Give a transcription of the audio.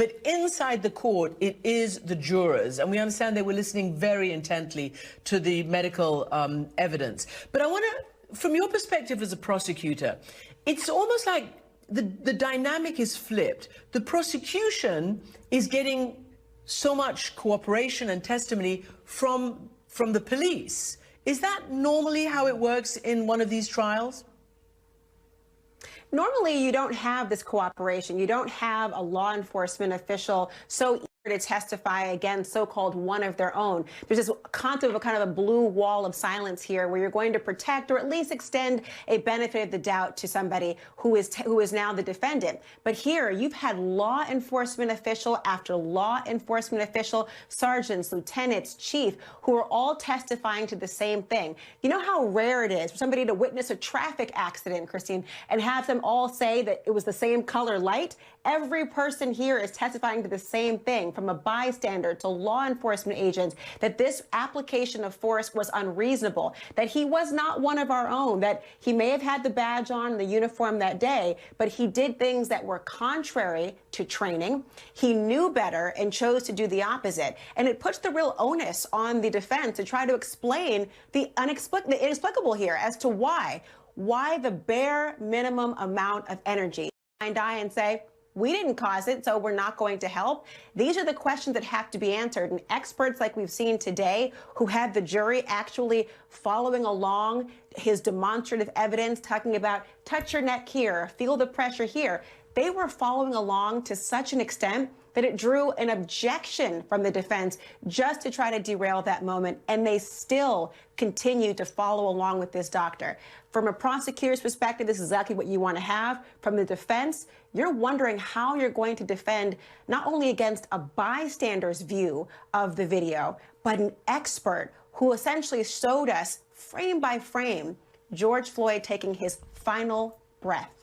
But inside the court, it is the jurors. And we understand they were listening very intently to the medical evidence. But I want to, from your perspective as a prosecutor, it's almost like the dynamic is flipped. The prosecution is getting so much cooperation and testimony from the police. Is that normally how it works in one of these trials? Normally, you don't have this cooperation. You don't have a law enforcement official so eager to testify against so-called one of their own. There's this concept of a kind of a blue wall of silence here where you're going to protect or at least extend a benefit of the doubt to somebody who is now the defendant. But here, you've had law enforcement official after law enforcement official, sergeants, lieutenants, chief, who are all testifying to the same thing. You know how rare it is for somebody to witness a traffic accident, Christine, and have them all say that it was the same color light? Every person here is testifying to the same thing, from a bystander to law enforcement agents, that this application of force was unreasonable, that he was not one of our own, that he may have had the badge on, the uniform that day, but he did things that were contrary to training. He knew better and chose to do the opposite. And it puts the real onus on the defense to try to explain the inexplicable here as to why the bare minimum amount of energy. And die and say, we didn't cause it, so we're not going to help. These are the questions that have to be answered. And experts like we've seen today, who had the jury actually following along his demonstrative evidence, talking about touch your neck here, feel the pressure here, they were following along to such an extent that it drew an objection from the defense just to try to derail that moment, and they still continue to follow along with this doctor. From a prosecutor's perspective, this is exactly what you want to have. From the defense, you're wondering how you're going to defend not only against a bystander's view of the video, but an expert who essentially showed us frame by frame George Floyd taking his final breath.